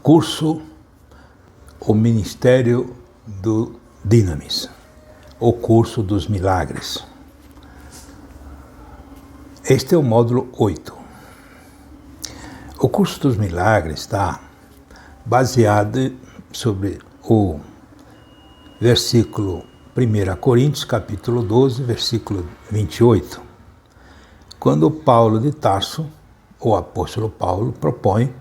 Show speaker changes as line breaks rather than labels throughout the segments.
Curso O Ministério do Dynamis, o curso dos milagres. Este é o módulo 8. O curso dos milagres está baseado sobre o versículo 1 Coríntios, capítulo 12, versículo 28, quando Paulo de Tarso, o apóstolo Paulo, propõe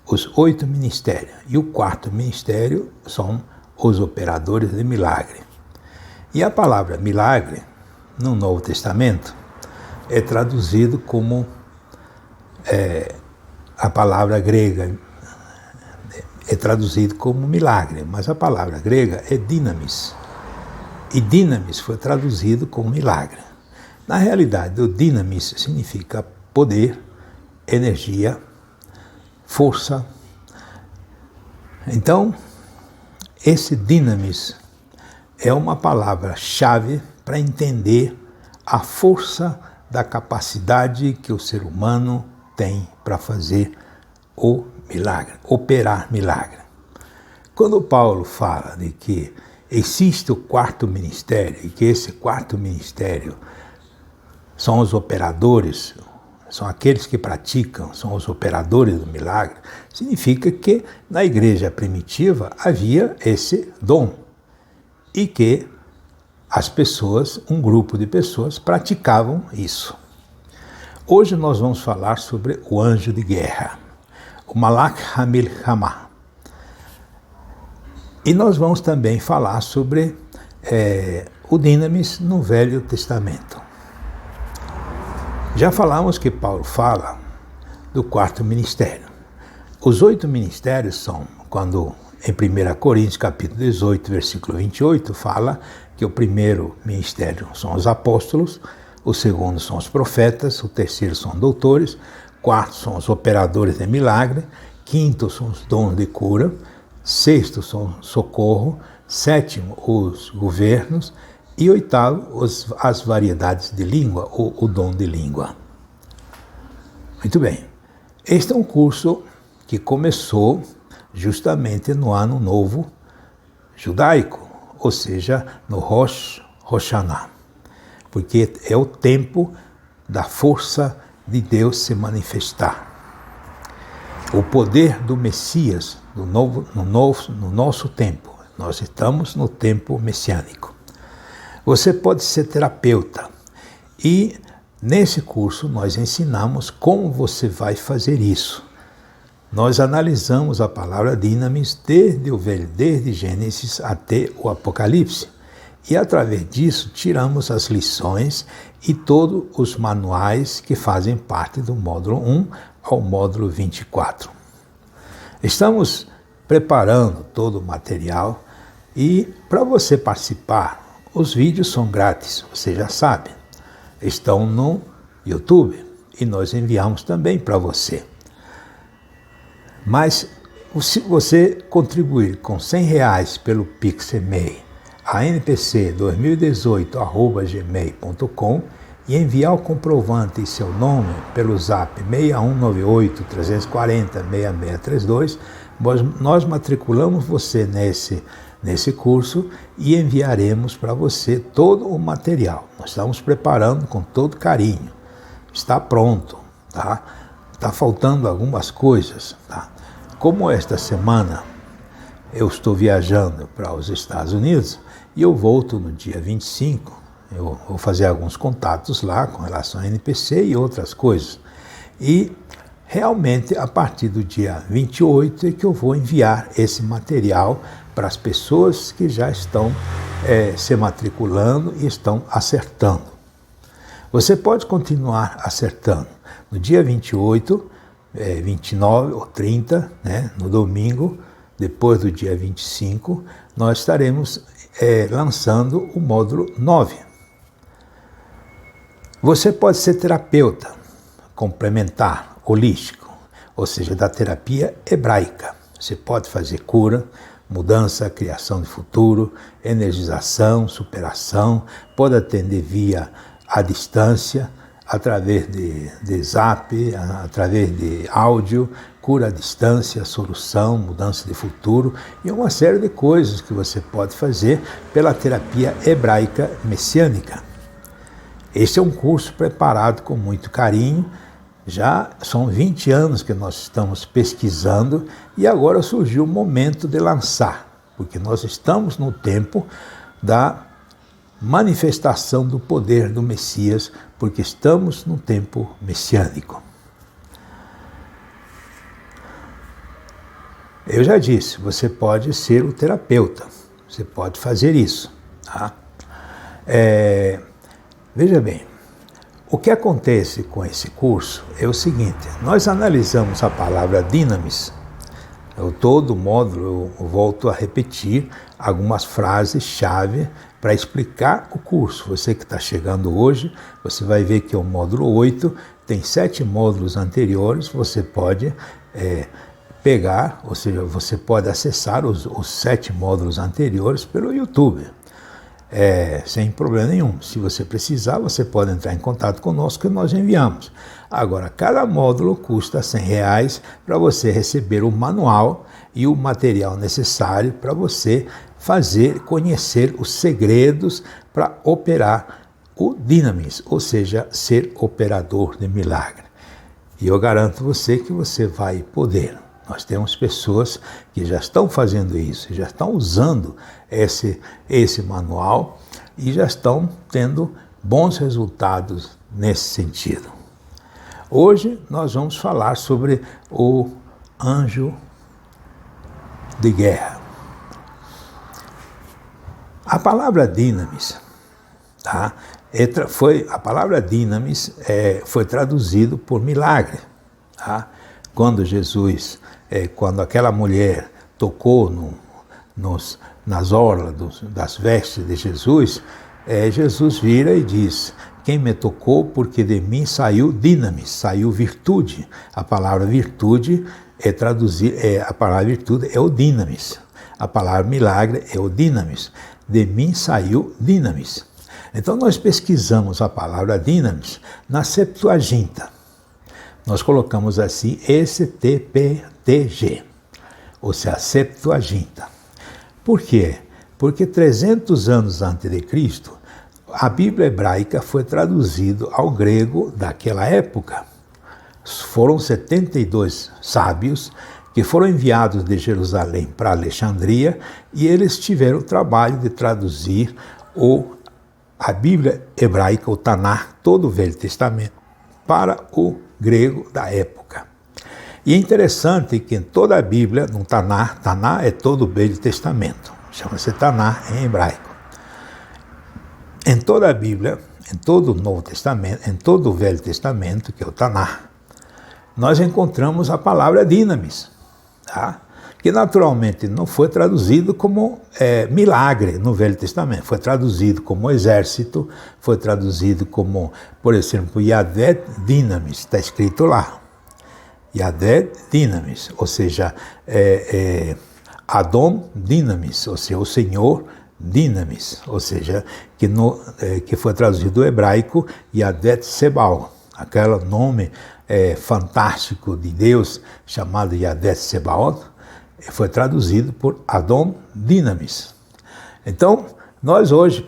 os 8 ministérios. E o 4º ministério são os operadores de milagre. E a palavra milagre, no Novo Testamento, é traduzido como a palavra grega, é traduzido como milagre, mas a palavra grega é dynamis. E dynamis foi traduzido como milagre. Na realidade, o dynamis significa poder, energia, força. Então, esse dynamis é uma palavra-chave para entender a força da capacidade que o ser humano tem para fazer o milagre, operar milagre. Quando Paulo fala de que existe o 4º ministério e que esse 4º ministério são os operadores, são aqueles que praticam, são os operadores do milagre, significa que na igreja primitiva havia esse dom e que as pessoas, um grupo de pessoas, praticavam isso. Hoje nós vamos falar sobre o anjo de guerra, o Malach HaMilchama. E nós vamos também falar sobre o dynamis no Velho Testamento. Já falamos que Paulo fala do 4º ministério. Os 8 ministérios são, quando em 1 Coríntios, capítulo 18, versículo 28, fala que o primeiro ministério são os apóstolos, o segundo são os profetas, o terceiro são doutores, o quarto são os operadores de milagre, quinto são os dons de cura, sexto são socorro, sétimo os governos e oitavo as variedades de língua, ou o dom de língua. Muito bem, este é um curso que começou justamente no Ano Novo Judaico, ou seja, no Rosh Hashanah, porque é o tempo da força de Deus se manifestar. O poder do Messias no nosso tempo. Nós estamos no tempo messiânico. Você pode ser terapeuta e nesse curso nós ensinamos como você vai fazer isso. Nós analisamos a palavra dynamis desde Gênesis até o Apocalipse e através disso tiramos as lições e todos os manuais que fazem parte do módulo 1 ao módulo 24. Estamos preparando todo o material e para você participar, os vídeos são grátis, você já sabe, estão no YouTube e nós enviamos também para você. Mas se você contribuir com R$100 pelo Pix e-mail a npc2018@gmail.com e enviar o comprovante e seu nome pelo zap 6198-340-6632, nós matriculamos você nesse curso e enviaremos para você todo o material. Nós estamos preparando com todo carinho. Está pronto, tá? Está faltando algumas coisas, tá? Como esta semana eu estou viajando para os Estados Unidos e eu volto no dia 25, eu vou fazer alguns contatos lá com relação a NPC e outras coisas. E realmente a partir do dia 28 é que eu vou enviar esse material para as pessoas que já estão se matriculando e estão acertando. Você pode continuar acertando. No dia 28, 29 ou 30, né, no domingo, depois do dia 25, nós estaremos lançando o módulo 9. Você pode ser terapeuta complementar, holístico, ou seja, da terapia hebraica. Você pode fazer cura, mudança, criação de futuro, energização, superação, pode atender via à distância, através de zap, através de áudio, cura à distância, solução, mudança de futuro e uma série de coisas que você pode fazer pela terapia hebraica messiânica. Este é um curso preparado com muito carinho. Já são 20 anos que nós estamos pesquisando e agora surgiu o momento de lançar, porque nós estamos no tempo da manifestação do poder do Messias, porque estamos no tempo messiânico. Eu já disse, você pode ser o terapeuta, você pode fazer isso. Tá? Veja bem, o que acontece com esse curso é o seguinte, nós analisamos a palavra dinamis. Todo módulo eu volto a repetir algumas frases-chave para explicar o curso. Você que está chegando hoje, você vai ver que é o módulo 8, tem 7 módulos anteriores, você pode pegar, ou seja, você pode acessar os 7 módulos anteriores pelo YouTube. Sem problema nenhum. Se você precisar, você pode entrar em contato conosco que nós enviamos. Agora, cada módulo custa R$100 para você receber o manual e o material necessário para você conhecer os segredos para operar o Dinamis, ou seja, ser operador de milagre. E eu garanto você que você vai poder. Nós temos pessoas que já estão fazendo isso, já estão usando esse manual e já estão tendo bons resultados nesse sentido. Hoje nós vamos falar sobre o anjo de guerra. A palavra dinamis, tá? A palavra dinamis foi traduzido por milagre. Tá? Quando quando aquela mulher tocou nas orlas das vestes de Jesus, Jesus vira e diz, quem me tocou, porque de mim saiu dinamis, saiu virtude. A palavra virtude a palavra virtude é o dinamis. A palavra milagre é o dinamis. De mim saiu dinamis. Então nós pesquisamos a palavra dinamis na Septuaginta. Nós colocamos assim STPTG, ou seja, Septuaginta. Por quê? Porque 300 anos antes de Cristo, a Bíblia hebraica foi traduzida ao grego daquela época. Foram 72 sábios que foram enviados de Jerusalém para Alexandria e eles tiveram o trabalho de traduzir a Bíblia hebraica, o Tanar, todo o Velho Testamento, para o grego da época. E é interessante que em toda a Bíblia, no Tanar é todo o Velho Testamento, chama-se Tanar em hebraico. Em toda a Bíblia, em todo o Novo Testamento, em todo o Velho Testamento, que é o Tanar, nós encontramos a palavra dinamis, tá? Que naturalmente não foi traduzido como milagre no Velho Testamento, foi traduzido como exército, foi traduzido como, por exemplo, Yahvé Dinamis, está escrito lá. Yahvé Dinamis, ou seja, Adon Dinamis, ou seja, o Senhor Dinamis, ou seja, que foi traduzido do hebraico Yahvé Sebal, aquele nome fantástico de Deus chamado Yahvé Sebaot, foi traduzido por Adon Dinamis. Então, nós hoje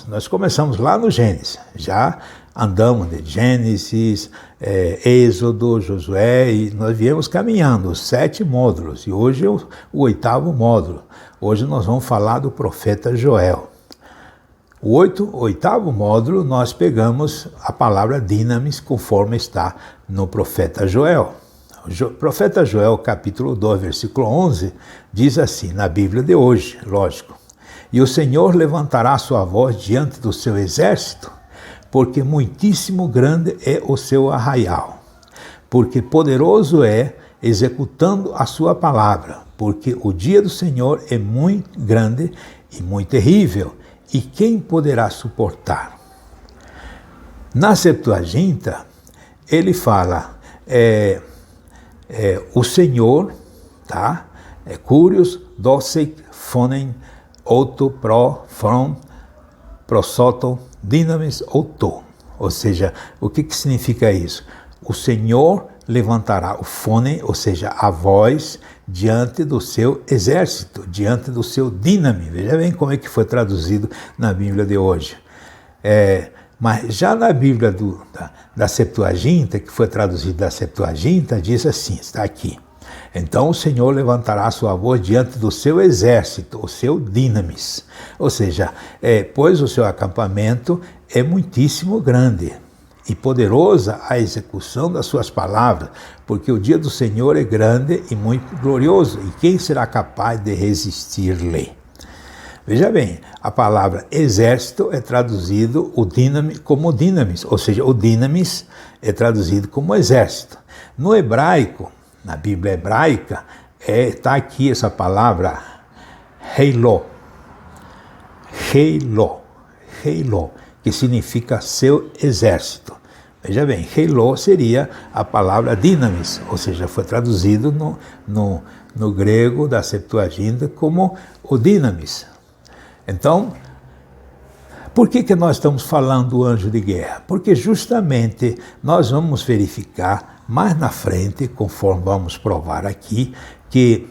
nós começamos lá no Gênesis, já andamos de Gênesis, Êxodo, Josué, e nós viemos caminhando os 7 módulos, e hoje é o 8º módulo. Hoje nós vamos falar do profeta Joel. O 8º módulo, nós pegamos a palavra dinamis, conforme está no profeta Joel. O profeta Joel, capítulo 2, versículo 11, diz assim, na Bíblia de hoje, lógico, e o Senhor levantará sua voz diante do seu exército, porque muitíssimo grande é o seu arraial, porque poderoso é executando a sua palavra, porque o dia do Senhor é muito grande e muito terrível, e quem poderá suportar? Na Septuaginta, ele fala, o Senhor, tá? Curios, docet, phonen, auto, pro, from, prosoton, dinamis, auto. Ou seja, o que significa isso? O Senhor levantará o fone, ou seja, a voz, diante do seu exército, diante do seu dínamo. Veja bem como é que foi traduzido na Bíblia de hoje. Mas já na Bíblia da Septuaginta, que foi traduzida da Septuaginta, diz assim, está aqui. Então o Senhor levantará a sua voz diante do seu exército, o seu dinamis. Ou seja, pois o seu acampamento é muitíssimo grande e poderosa a execução das suas palavras, porque o dia do Senhor é grande e muito glorioso, e quem será capaz de resistir-lhe? Veja bem, a palavra exército é traduzido como dinamis, ou seja, o dinamis é traduzido como exército. No hebraico, na Bíblia hebraica, está aqui essa palavra heiló, que significa seu exército. Veja bem, heiló seria a palavra dinamis, ou seja, foi traduzido no grego da Septuaginta como o dinamis. Então, por que nós estamos falando do anjo de guerra? Porque justamente nós vamos verificar mais na frente, conforme vamos provar aqui, que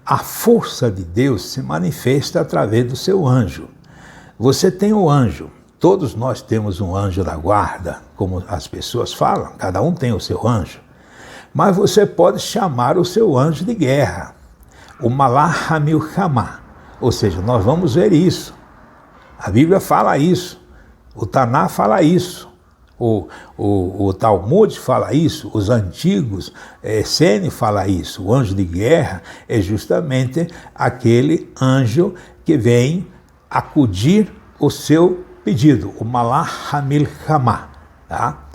a força de Deus se manifesta através do seu anjo. Você tem o anjo, todos nós temos um anjo da guarda, como as pessoas falam, cada um tem o seu anjo. Mas você pode chamar o seu anjo de guerra, o Malach HaMilchama. Ou seja, nós vamos ver isso. A Bíblia fala isso. O Taná fala isso. O Talmud fala isso. Os antigos, Sene fala isso. O anjo de guerra é justamente aquele anjo que vem acudir o seu pedido. O Malach HaMilchama. Tá?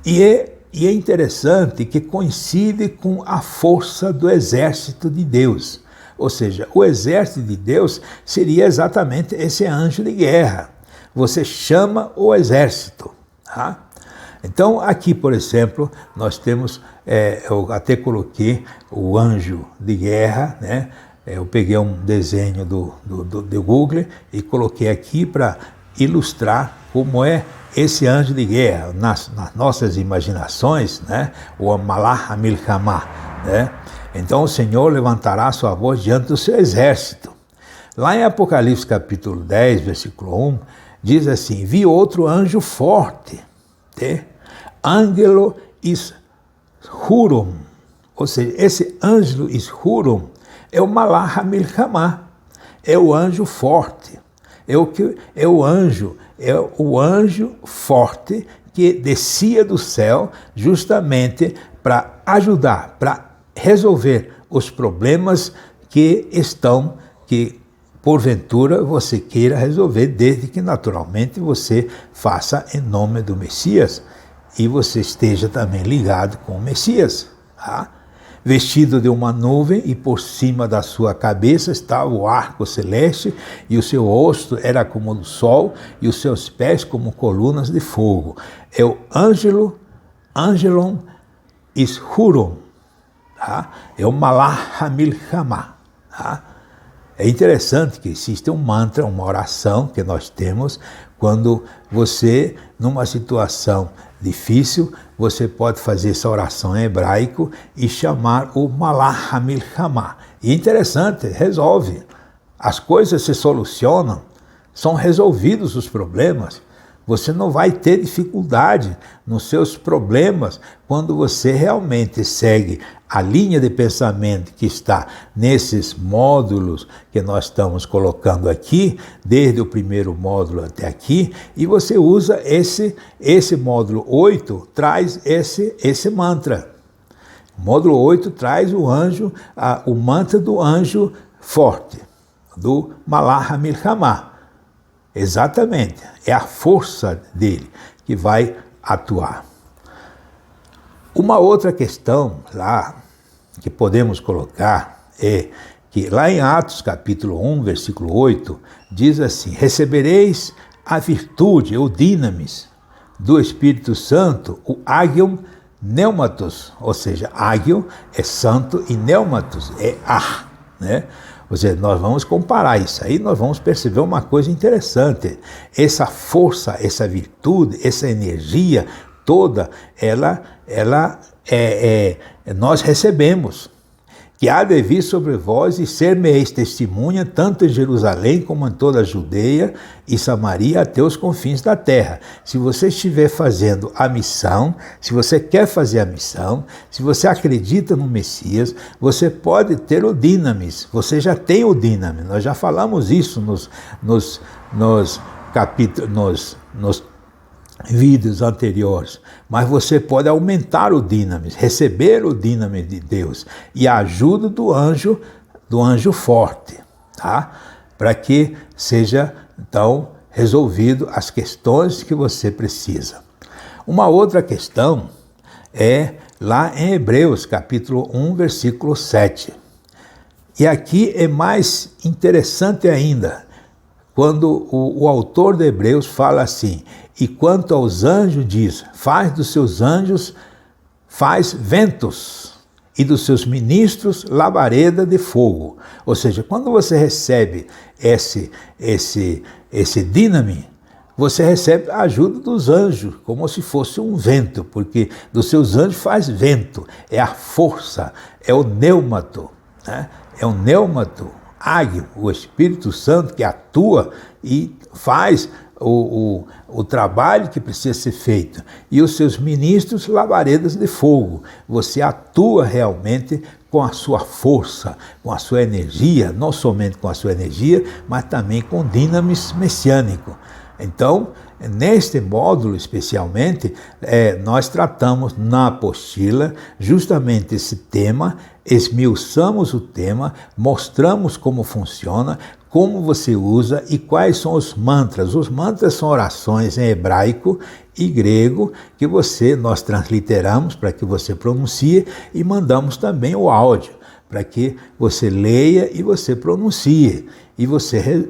E é interessante que coincide com a força do exército de Deus. Ou seja, o exército de Deus seria exatamente esse anjo de guerra. Você chama o exército. Tá? Então, aqui, por exemplo, nós temos, eu até coloquei o anjo de guerra, né? Eu peguei um desenho do Google e coloquei aqui para ilustrar como é esse anjo de guerra. Nas nossas imaginações, né? O Malach HaMilchama, né? Então o Senhor levantará a sua voz diante do seu exército. Lá em Apocalipse capítulo 10, versículo 1, diz assim, vi outro anjo forte, Angelo Ishurum, ou seja, esse Angelo Ishurum é o Malach HaMilchama, é o anjo forte, é o anjo forte que descia do céu justamente para ajudar, para resolver os problemas que porventura você queira resolver, desde que naturalmente você faça em nome do Messias e você esteja também ligado com o Messias. Tá? Vestido de uma nuvem e por cima da sua cabeça estava o arco celeste e o seu rosto era como o do sol e os seus pés como colunas de fogo. É o Angelon Ishurum. Tá? É o Malach HaMilchama. Tá? É interessante que existe um mantra, uma oração que nós temos quando você, numa situação difícil, você pode fazer essa oração em hebraico e chamar o Malach HaMilchama. E é interessante, resolve. As coisas se solucionam, são resolvidos os problemas. Você não vai ter dificuldade nos seus problemas quando você realmente segue a linha de pensamento que está nesses módulos que nós estamos colocando aqui, desde o primeiro módulo até aqui, e você usa esse módulo 8, traz esse mantra. O módulo 8 traz o mantra do anjo forte, do Malach HaMilchama. Exatamente, é a força dele que vai atuar. Uma outra questão lá que podemos colocar é que lá em Atos capítulo 1, versículo 8, diz assim, recebereis a virtude, o dinamis, do Espírito Santo, o Agion Pneumatos, ou seja, Agion é santo e Pneumatos é ar, né? Ou seja, nós vamos comparar isso aí, nós vamos perceber uma coisa interessante. Essa força, essa virtude, essa energia toda, nós recebemos. Que há de vir sobre vós e ser-me-eis testemunha, tanto em Jerusalém como em toda a Judeia e Samaria, até os confins da terra. Se você estiver fazendo a missão, se você quer fazer a missão, se você acredita no Messias, você pode ter o Dynamis, você já tem o Dynamis. Nós já falamos isso nos capítulos, nos vídeos anteriores, mas você pode aumentar o Dynamis, receber o Dynamis de Deus e a ajuda do anjo forte, tá? Para que seja então resolvido as questões que você precisa. Uma outra questão é lá em Hebreus, capítulo 1, versículo 7. E aqui é mais interessante ainda, quando o autor de Hebreus fala assim: e quanto aos anjos diz, faz dos seus anjos, faz ventos, e dos seus ministros labareda de fogo. Ou seja, quando você recebe esse dínamo, você recebe a ajuda dos anjos, como se fosse um vento, porque dos seus anjos faz vento, é a força, é o pneumato, né? É o pneumato, águio, o Espírito Santo que atua e faz o trabalho que precisa ser feito. E os seus ministros, labaredas de fogo. Você atua realmente com a sua força, com a sua energia, não somente com a sua energia, mas também com o dinamis messiânico. Então, neste módulo especialmente, nós tratamos na apostila justamente esse tema, esmiuçamos o tema, mostramos como funciona, como você usa e quais são os mantras. Os mantras são orações em hebraico e grego que nós transliteramos para que você pronuncie e mandamos também o áudio para que você leia e você pronuncie e você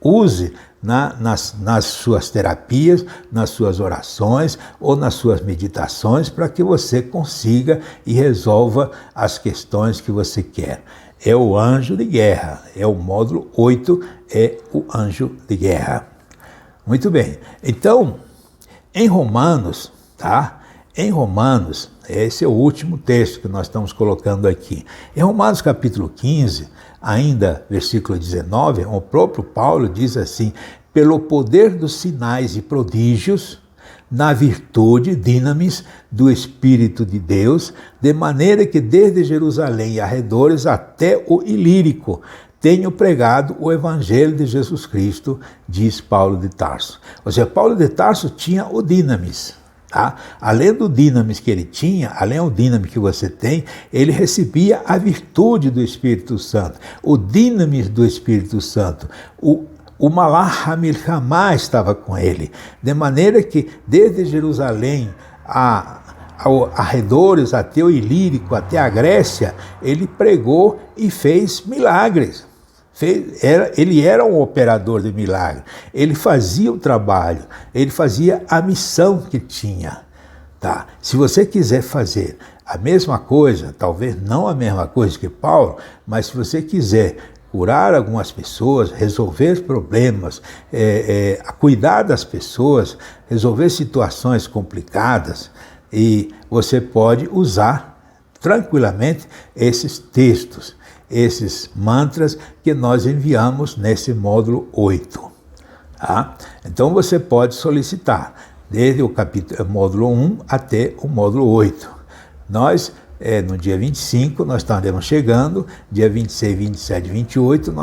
use nas suas terapias, nas suas orações ou nas suas meditações para que você consiga e resolva as questões que você quer. É o anjo de guerra, é o módulo 8, é o anjo de guerra. Muito bem, então, em Romanos, tá? Em Romanos, esse é o último texto que nós estamos colocando aqui. Em Romanos capítulo 15, ainda versículo 19, o próprio Paulo diz assim: pelo poder dos sinais e prodígios, na virtude, dinamis, do Espírito de Deus, de maneira que desde Jerusalém e arredores até o Ilírico tenho pregado o Evangelho de Jesus Cristo, diz Paulo de Tarso. Ou seja, Paulo de Tarso tinha o dinamis. Tá? Além do dinamis que ele tinha, além do dinamis que você tem, ele recebia a virtude do Espírito Santo, o dinamis do Espírito Santo, o Malach HaMilchamá estava com ele, de maneira que desde Jerusalém arredores, até o Ilírico, até a Grécia, ele pregou e fez milagres. Ele era um operador de milagre, ele fazia o trabalho, ele fazia a missão que tinha. Tá? Se você quiser fazer a mesma coisa, talvez não a mesma coisa que Paulo, mas se você quiser curar algumas pessoas, resolver problemas, cuidar das pessoas, resolver situações complicadas, e você pode usar tranquilamente esses textos, esses mantras que nós enviamos nesse módulo 8. Tá? Então você pode solicitar, desde o módulo 1 até o módulo 8. Nós, no dia 25, nós estaremos chegando, dia 26, 27 e 28,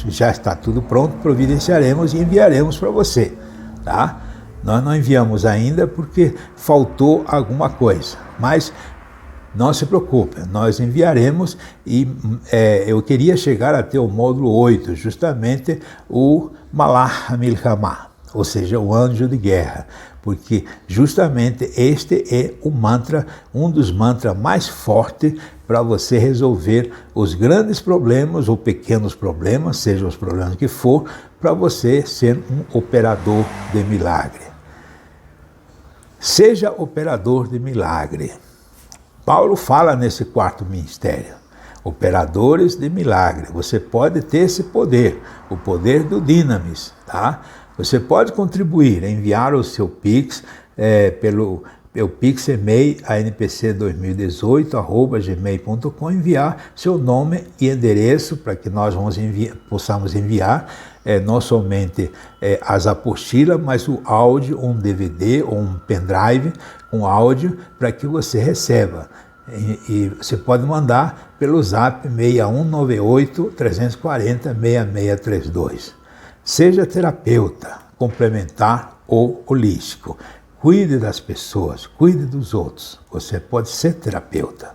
já está tudo pronto, providenciaremos e enviaremos para você. Tá? Nós não enviamos ainda porque faltou alguma coisa, mas não se preocupe, nós enviaremos e eu queria chegar até o módulo 8, justamente o Malach HaMilchamá, ou seja, o anjo de guerra, porque justamente este é o mantra, um dos mantras mais fortes para você resolver os grandes problemas ou pequenos problemas, sejam os problemas que for, para você ser um operador de milagre. Seja operador de milagre. Paulo fala nesse quarto ministério. operadores de milagre. Você pode ter esse poder, o poder do Dynamis, tá? Você pode contribuir, enviar o seu Pix pelo Pix e-mail anpc2018@gmail.com, enviar seu nome e endereço para que nós possamos enviar não somente as apostilas, mas o áudio, um DVD ou um pendrive, um áudio para que você receba. E você pode mandar pelo zap 6198 340 6632. Seja terapeuta, complementar ou holístico. Cuide das pessoas, cuide dos outros. Você pode ser terapeuta.